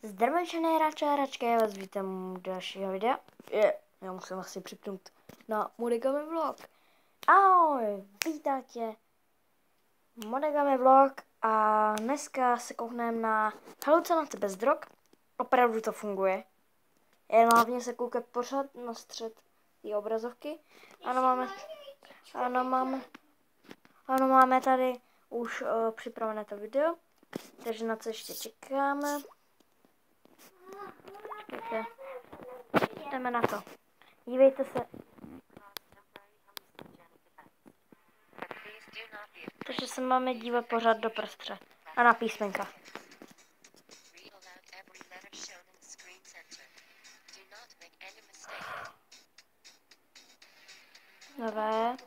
Zdravím všechny hráče a hráčky, já vás vítám u dalšího videa. Já musím asi připnout na Modegami vlog. Ahoj, vítáte Modegami vlog a dneska se koukneme na halucinace bez drog. Opravdu to funguje. Jen hlavně se koukat pořád na střed té obrazovky. Ano, máme tady už připravené to video, takže na co ještě čekáme. Jdeme na to. Dívejte se. Takže se máme dívat pořád do prostřed a na písmenka. Nové.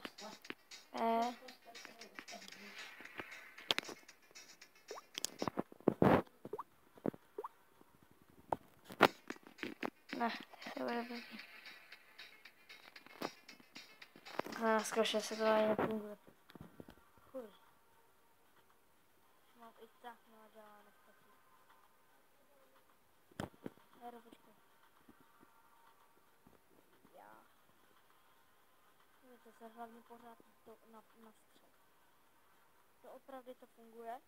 Ne, to bude blbý. Na zkoušet se to ani nefunguje. Chuj. Mám i tak mladá nestačí. Hero, počkej. Já. Můžete se hlavně pořád na střed. To opravdu to funguje.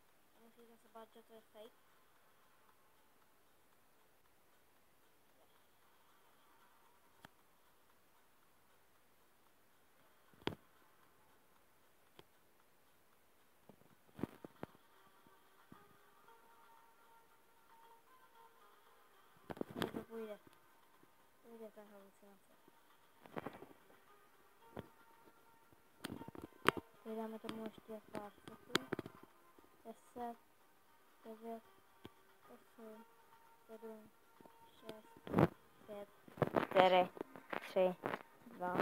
Musíte se bát, že to je fake. Půjde ta halucinace. Přidáme tomu ještě pár sekund. 10, 9, 8, 7, 6, 5, 4, 3, 2,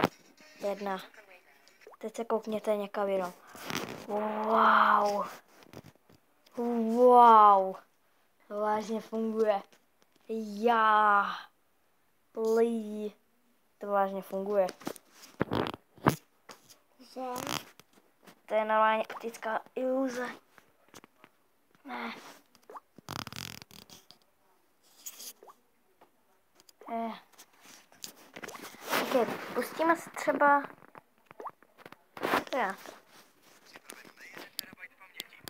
1. Teď se koukněte někam jenom. Wow. Wow. To vážně funguje. Lidi. To vážně funguje. To je normálně optická iluze. Ne. Okay, pustíme se třeba...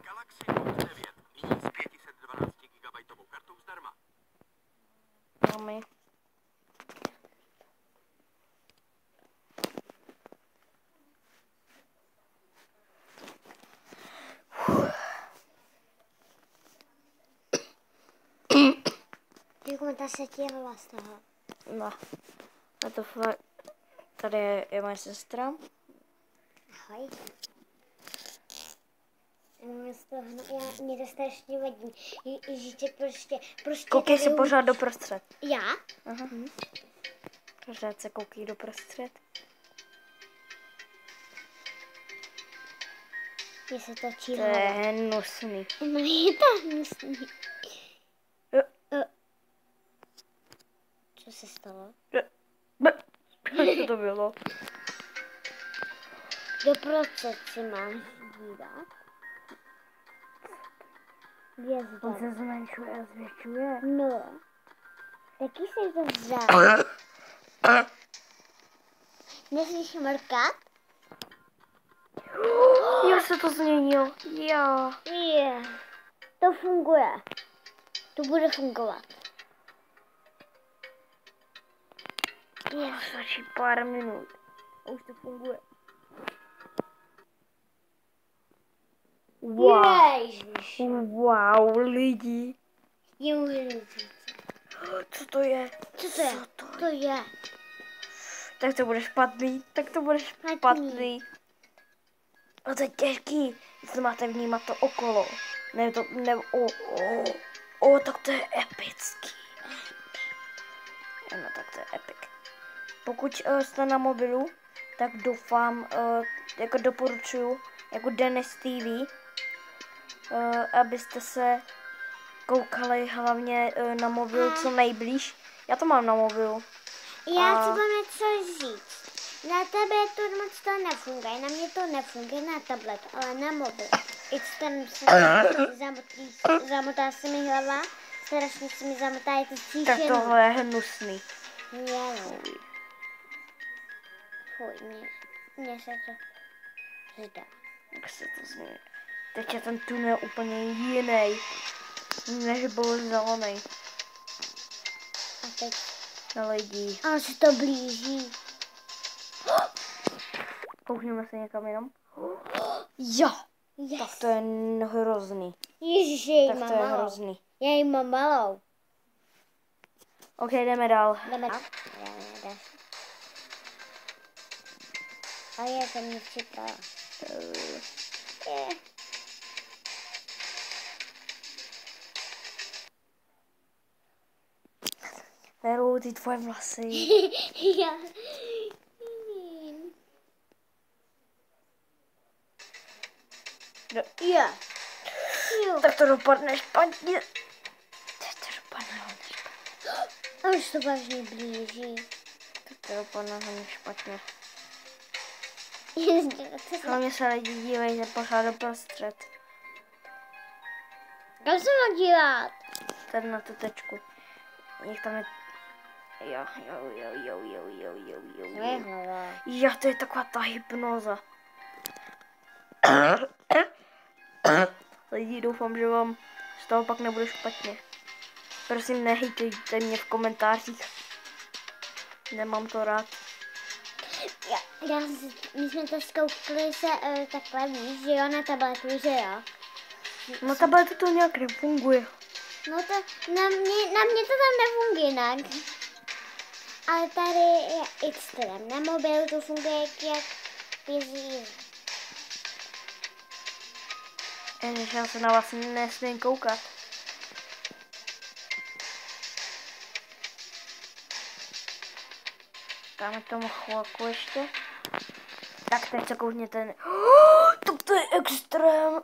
Galaxy Note 9, nyní s 512 GB kartou zdarma. Ta se ti hlas toho. No. A to fakt... Tady je moje sestra. Ahoj. Mě to strašně vadí. Ježíček prostě Koukej tady se pořád do prostřed. Já? Aha. Pořád se koukej do prostřed. Mně se točí To hlava. je hnusný. No je to hnusný. Co se stalo? Co to bylo? Do prostřed si máš dívat. On se zmenšuje a zvětšuje. No. Taky se to vzal. Nesmíš mrkat? Jo, se to změnilo. Jo. Je. To funguje. To bude fungovat. Stačí pár minut. A už to funguje. Ježiš. Wow, lidi. Je můžu. Co to je? Co to je? To je. Tak to bude špatný. Špatný. A to je těžký. Jestli máte vnímat to okolo. Tak to je epický. No tak to je epic. Pokud jste na mobilu, tak doufám, jako doporučuji, jako Dennis TV, abyste se koukali hlavně na mobil co nejblíž. Já to mám na mobilu. Já si mám něco říct. Na tabletu moc to nefunguje, na mě to nefunguje na tabletu, ale na mobil. I tam se zamotá se mi hlava, strašně si mi zamotají ty cíšiny. Tak tohle je hnusný. Jo. Fuj, mně se to zdá. Jak se to změní. Teď je ten tunel úplně jiný, než byl zelený. A teď... Na lidi. A se to blíží. Koukněme se někam jinam. Jo. Tak to je hrozný. Ježiš, já jí Tak mám to je malou. hrozný. Já jí mám malou. OK, jdeme dál. Jdeme dál. A já jsem mě včítala. Veru, ty tvoje vlasy. Já. No. Jo. Jo. Tak to dopadne špatně. Tak to dopadne hodně špatně. A už to vážně blíží. Tak to dopadne hodně špatně. Kam Hlavně se lidi dívají pořád doprostřed. se mám dívat? Tady na tu tečku. Nech tam je... Jo. Jo, to je taková ta hypnoza. Lidi, doufám, že vám z toho pak nebude špatně. Prosím, nehejtejte mě v komentářích. Nemám to rád. My jsme to zkoukli se takhle víš, že jo, na tabletu, že jo? No tabletu to nějak nefunguje. No to na mě to tam nefunguje jinak. Ale tady je extrém. Na mobilu to funguje jak běží. Ježiš, já se na vás nesmím koukat. Dáme tomu chvilku ještě. Tak teď se koukněte. Tak to je extrém.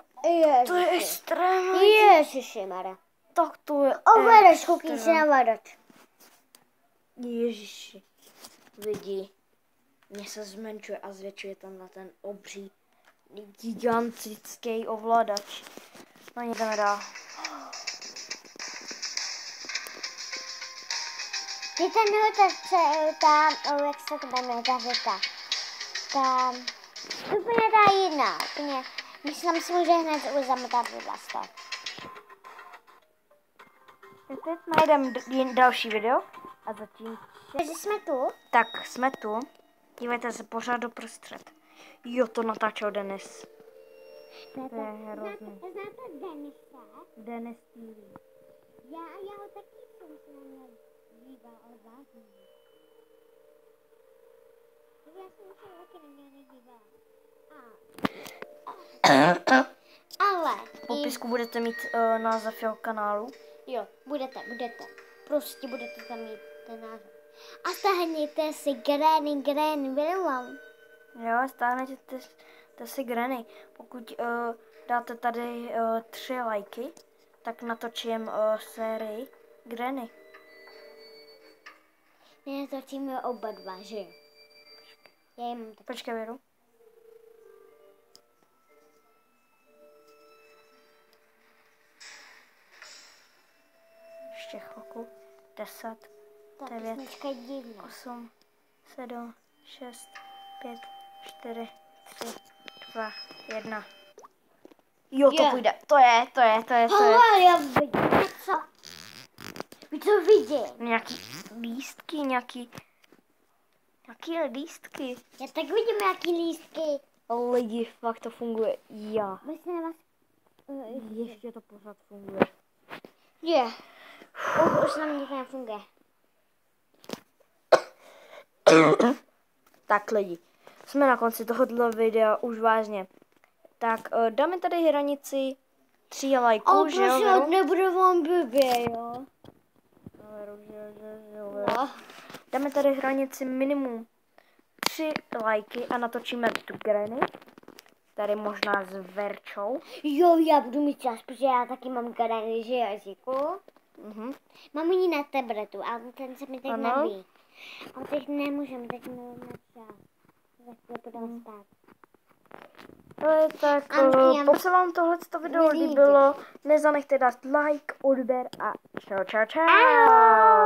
To je extrém. Ježišimara. Tak to je Ovladač, koukni se na ovladač. Ježiši. Lidi. Mně se zmenšuje a zvětšuje tam na ten obří gigantický ovladač. No jdeme dál. Je tam jak se to jmenuje, ta řeka. Úplně ta jiná, úplně. My se tam si může hned už zamotat do vlasta. Teď najdeme další video a zatím... Takže jsme tu. Tak, jsme tu. Dívejte se pořád doprostřed. Jo, to natáčel Denis. To je hrozný. Znáte Denise? Denis TV. Já ho taky jsem se na něj díval, ale vážně. Já jsem se taky na něj nedíval. Ale... V popisku budete mít název jeho kanálu. Jo, budete. Prostě budete tam mít ten název. A stáhněte si Granny Willow. Jo, stáhnete si Granny. Pokud dáte tady 3 lajky, tak natočím sérii Granny. My natočíme oba dva, že jo? Já jim tak... Počkej, Věru. Ještě chvilku. 10, Ta 9, písnička je divná. 8, 7, 6, 5, 4, 3, 2, 1. Jo, to Je. půjde. To je. Ale já vidím, co? Vy to vidím. Nějaký lístky, nějaký lístky. Já tak vidím nějaký lístky. Lidi, fakt to funguje. Já. Myslím na vás... Ještě to pořád funguje. Je. Už na mě to nefunguje. Tak lidi, jsme na konci tohoto videa už vážně. Tak dáme tady hranici 3 lajků, že jo? Veru? nebude vám blbě, jo? No. Dáme tady hranici minimum 3 lajky a natočíme tu Granny. Tady možná s Verčou. Jo, já budu mít čas, protože já taky mám Granny, že jazyku. Mám ji na tabletu, ale ten se mi teď Ano. nabíjí. A teď nemůžeme, teď máme čas. Tak to budeme stát. Ale tak, Anky, pokud se vám tohleto video Nelíbí. líbilo, nezanechte dát like, odběr a čau, čau, čau. Ahoj.